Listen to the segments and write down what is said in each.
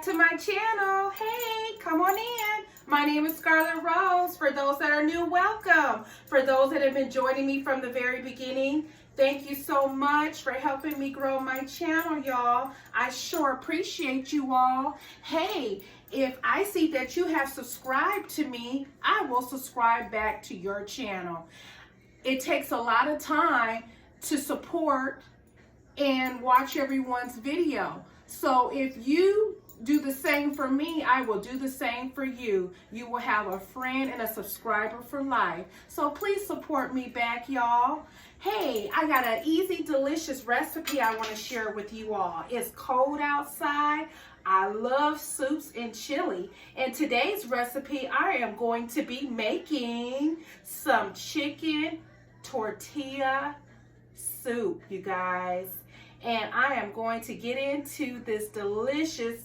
to my channel. Hey, come on in. My name is Scarlett Rose. For those that are new, welcome. For those that have been joining me from the very beginning, thank you so much for helping me grow my channel, y'all. I sure appreciate you all. Hey, if I see that you have subscribed to me, I will subscribe back to your channel. It takes a lot of time to support and watch everyone's video. So if you do the same for me, I will do the same for you. You will have a friend and a subscriber for life. So please support me back, y'all. Hey, I got an easy, delicious recipe I want to share with you all. It's cold outside. I love soups and chili. In today's recipe, I am going to be making some chicken tortilla soup, you guys. And I am going to get into this delicious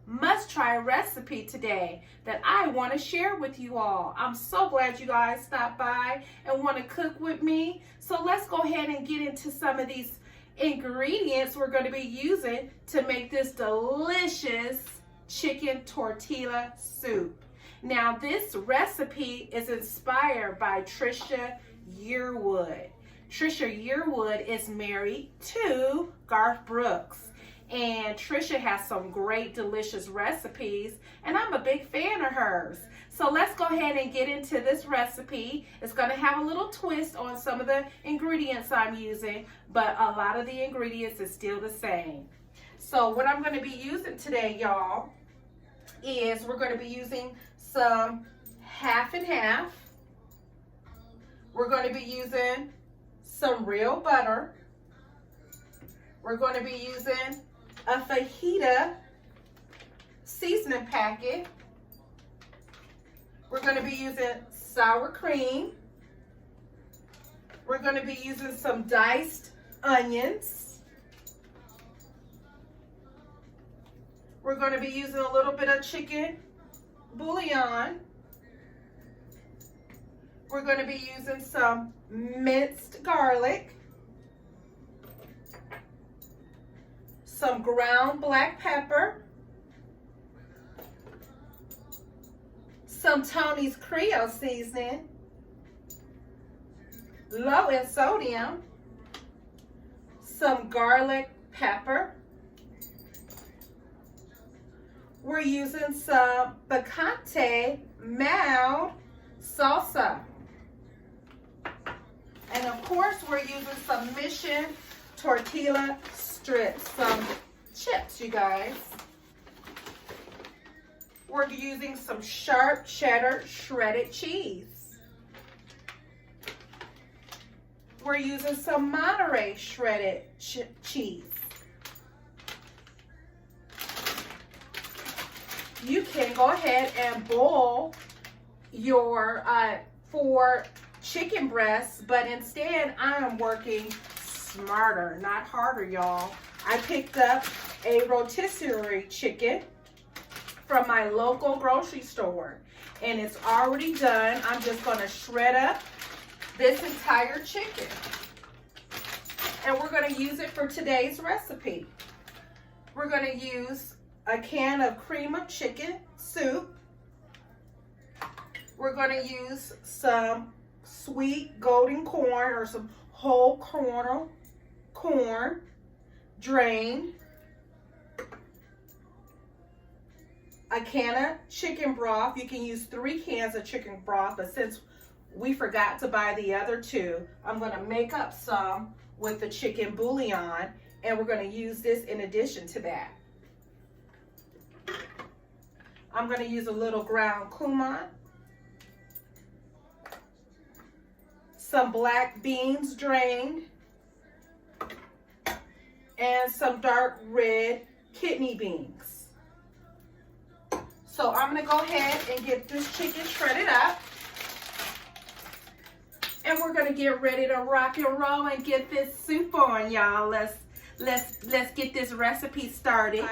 must-try recipe today that I want to share with you all. I'm so glad you guys stopped by and want to cook with me. So let's go ahead and get into some of these ingredients we're going to be using to make this delicious chicken tortilla soup. Now, this recipe is inspired by Trisha Yearwood. Trisha Yearwood is married to Garth Brooks, and Trisha has some great delicious recipes, and I'm a big fan of hers. So let's go ahead and get into this recipe. It's going to have a little twist on some of the ingredients I'm using, but a lot of the ingredients is still the same. So what I'm going to be using today, y'all, is we're going to be using some half and half. We're going to be using some real butter. We're going to be using a Fajita Seasoning Packet. We're going to be using sour cream. We're going to be using some diced onions. We're going to be using a little bit of chicken bouillon. We're going to be using some minced garlic, some ground black pepper, some Tony's Creole seasoning, low in sodium, some garlic pepper. We're using some Picante mild salsa. And of course, we're using some Minced tortilla strips, some chips, you guys. We're using some sharp cheddar shredded cheese. We're using some Monterey shredded cheese. You can go ahead and boil your 4 chicken breasts, but instead I am working smarter, not harder, y'all. I picked up a rotisserie chicken from my local grocery store, and it's already done. I'm just going to shred up this entire chicken, and we're going to use it for today's recipe. We're going to use a can of cream of chicken soup. We're going to use some sweet golden corn or some whole corn drained, a can of chicken broth. You can use 3 cans of chicken broth, but since we forgot to buy the other 2, I'm going to make up some with the chicken bouillon, and we're going to use this in addition to that. I'm going to use a little ground cumin, some black beans drained, and some dark red kidney beans. So I'm going to go ahead and get this chicken shredded up, and we're going to get ready to rock and roll and get this soup on, y'all. Let's get this recipe started.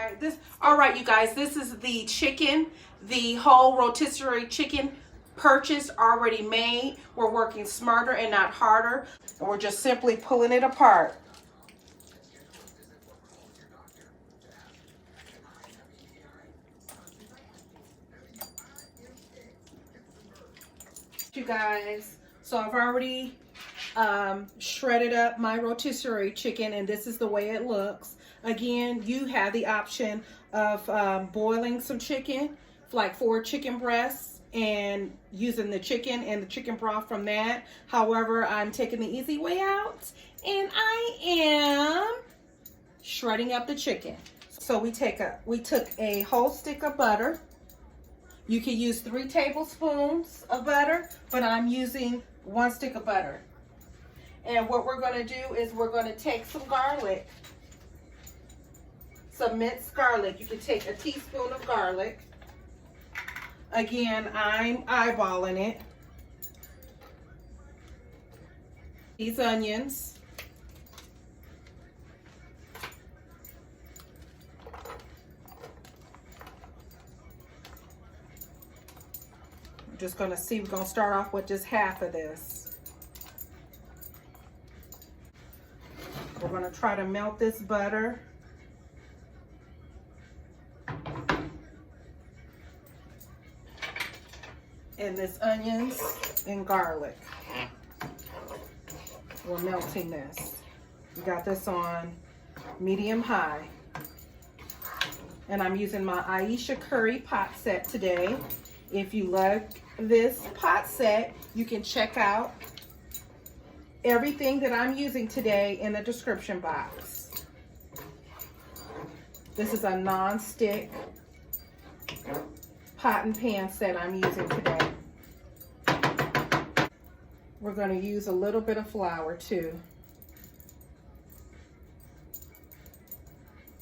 All right, you guys, this is the chicken, the whole rotisserie chicken purchased, already made. We're working smarter and not harder, and we're just simply pulling it apart. You guys, so I've already shredded up my rotisserie chicken, and this is the way it looks. Again, you have the option of boiling some chicken, like 4 chicken breasts, and using the chicken and the chicken broth from that. However, I'm taking the easy way out, and I am shredding up the chicken. So we took a whole stick of butter. You can use 3 tablespoons of butter, but I'm using 1 stick of butter. And what we're going to do is we're going to take some garlic, some minced garlic. You can take a teaspoon of garlic. Again, I'm eyeballing it. These onions. We're just going to see, we're going to start off with just half of this. We're going to try to melt this butter. And this onions and garlic. We're melting this. We got this on medium high. And I'm using my Aisha Curry pot set today. If you like this pot set, you can check out everything that I'm using today in the description box. This is a non-stick pot and pan set I'm using today. We're going to use a little bit of flour too,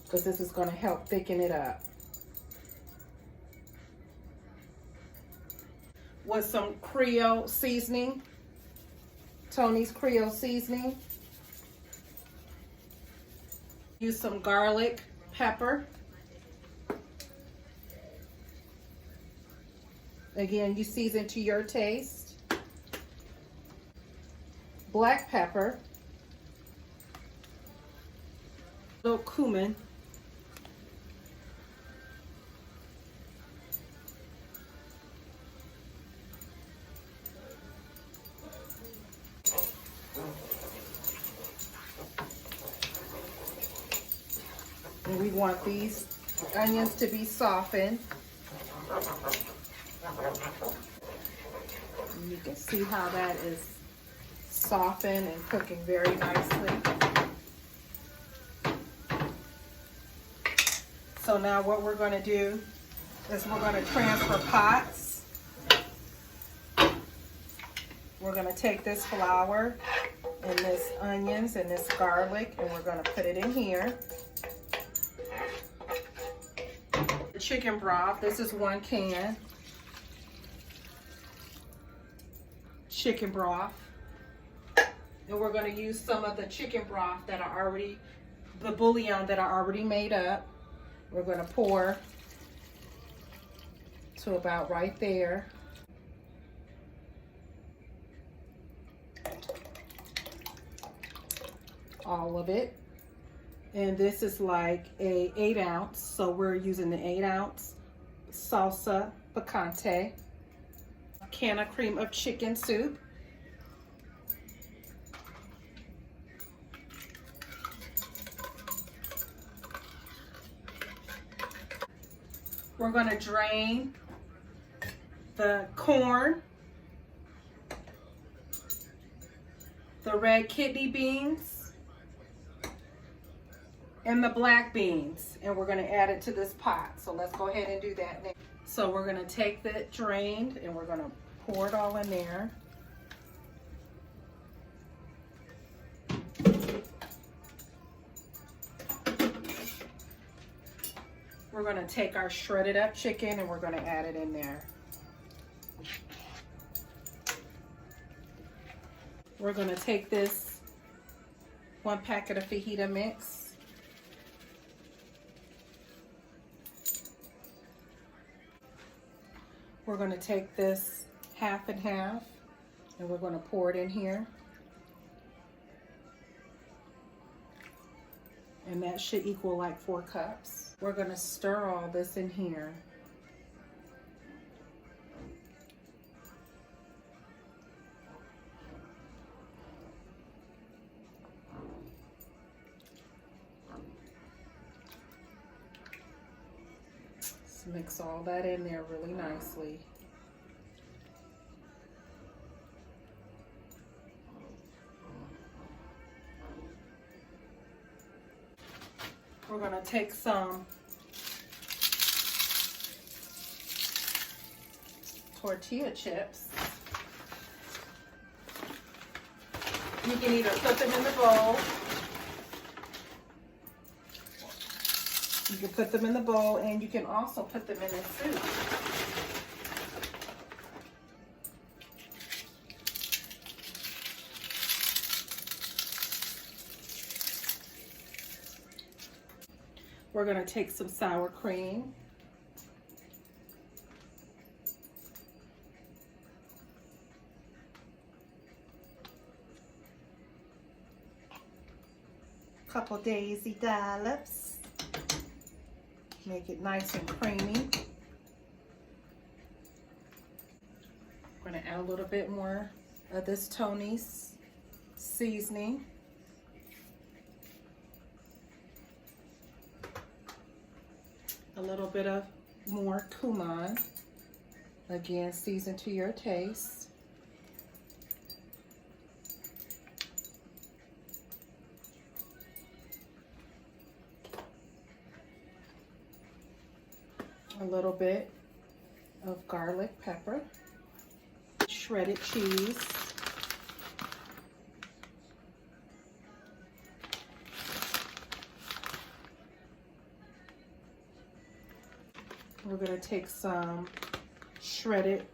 because this is going to help thicken it up. With some Creole seasoning, Tony's Creole seasoning. Use some garlic, pepper. Again, you season to your taste. Black pepper. A little cumin. And we want these onions to be softened. And you can see how that is softened and cooking very nicely. So now what we're going to do is we're going to transfer pots. We're going to take this flour and this onions and this garlic, and we're going to put it in here. The chicken broth, this is 1 can. Chicken broth. And we're going to use some of the chicken broth that I already, the bouillon that I already made up. We're going to pour to about right there. All of it. And this is like a 8 ounce, so we're using the 8 ounce Salsa Picante. A can of cream of chicken soup. We're going to drain the corn, the red kidney beans, and the black beans, and we're going to add it to this pot. So let's go ahead and do that now. So we're going to take that drained and we're going to pour it all in there. We're going to take our shredded up chicken and we're going to add it in there. We're going to take this 1 packet of fajita mix. We're going to take this half and half and we're going to pour it in here. And that should equal like 4 cups. We're going to stir all this in here. Mix all that in there really nicely. We're gonna take some tortilla chips. You can either put them in the bowl. You can put them in the bowl, and you can also put them in the soup. We're going to take some sour cream. Couple daisy dollops. Make it nice and creamy. We're going to add a little bit more of this Tony's seasoning. A little bit of more cumin. Again, season to your taste. A little bit of garlic pepper. Shredded cheese. We're going to take some shredded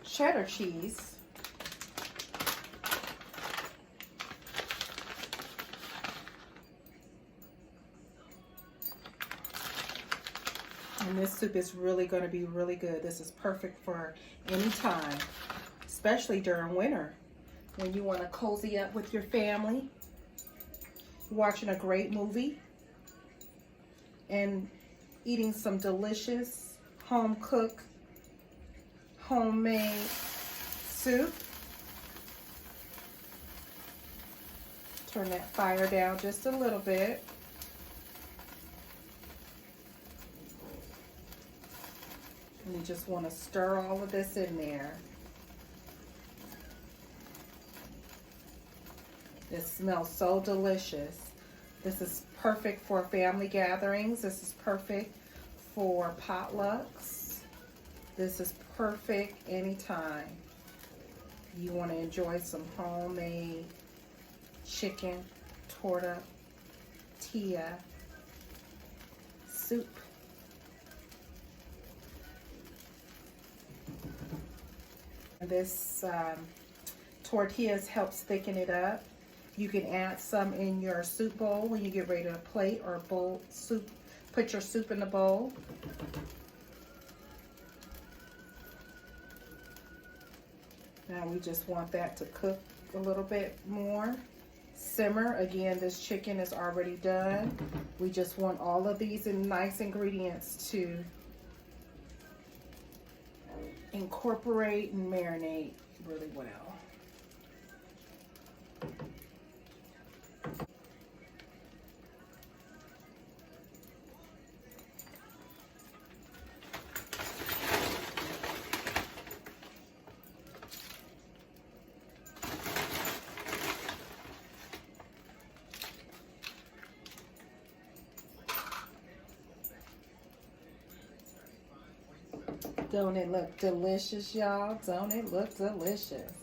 cheddar cheese. And this soup is really going to be really good. This is perfect for any time, especially during winter when you want to cozy up with your family, watching a great movie, and eating some delicious home-cooked, homemade soup. Turn that fire down just a little bit. And you just want to stir all of this in there. It smells so delicious. This is perfect for family gatherings. This is perfect for potlucks. This is perfect anytime you want to enjoy some homemade chicken tortilla soup. This tortillas helps thicken it up. You can add some in your soup bowl when you get ready to plate or bowl soup. Put your soup in the bowl. Now we just want that to cook a little bit more. Simmer. Again, this chicken is already done. We just want all of these nice ingredients to incorporate and marinate really well. Don't it look delicious, y'all? Don't it look delicious?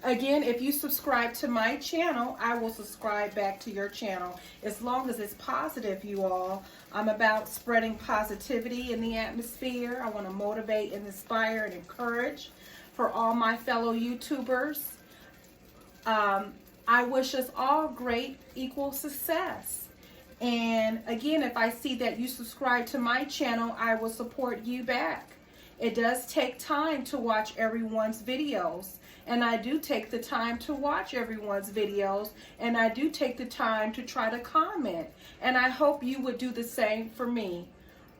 Again, if you subscribe to my channel, I will subscribe back to your channel. As long as it's positive, you all. I'm about spreading positivity in the atmosphere. I want to motivate and inspire and encourage for all my fellow YouTubers. I wish us all great equal success. And again, if I see that you subscribe to my channel, I will support you back. It does take time to watch everyone's videos. And I do take the time to watch everyone's videos. And I do take the time to try to comment. And I hope you would do the same for me.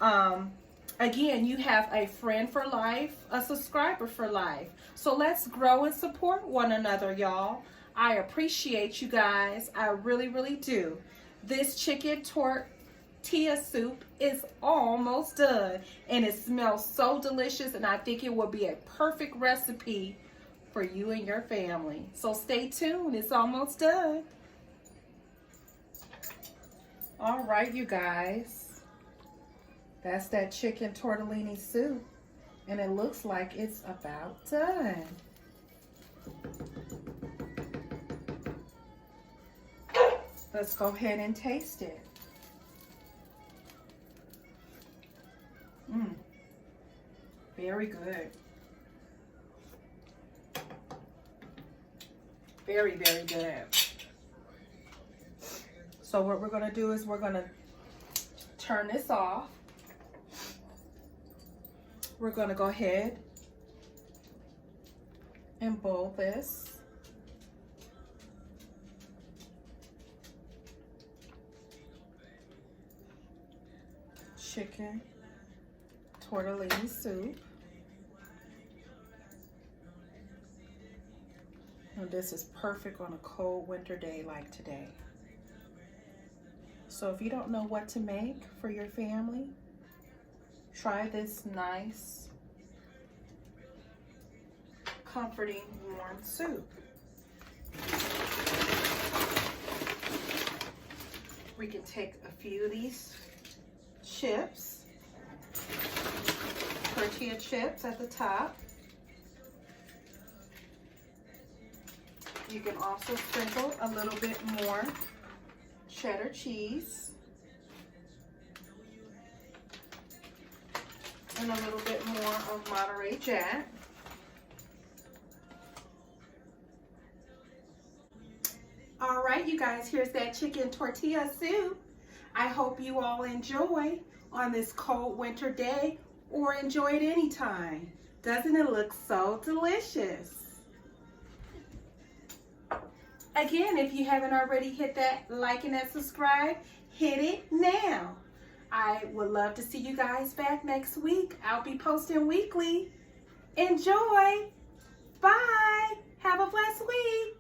Again, you have a friend for life, a subscriber for life. So let's grow and support one another, y'all. I appreciate you guys. I really, really do. This chicken tortilla soup is almost done, and it smells so delicious, and I think it will be a perfect recipe for you and your family. So stay tuned, it's almost done. All right, you guys, that's that chicken tortellini soup, and it looks like it's about done. Let's go ahead and taste it. Very good. Very, very good. So what we're gonna do is we're gonna turn this off. We're gonna go ahead and boil this. Chicken tortellini soup. And this is perfect on a cold winter day like today. So if you don't know what to make for your family, try this nice, comforting, warm soup. We can take a few of these chips, tortilla chips at the top. You can also sprinkle a little bit more cheddar cheese and a little bit more of Monterey Jack. All right, you guys, here's that chicken tortilla soup. I hope you all enjoy on this cold winter day, or enjoy it anytime. Doesn't it look so delicious? Again, if you haven't already hit that like and that subscribe, hit it now. I would love to see you guys back next week. I'll be posting weekly. Enjoy. Bye. Have a blessed week.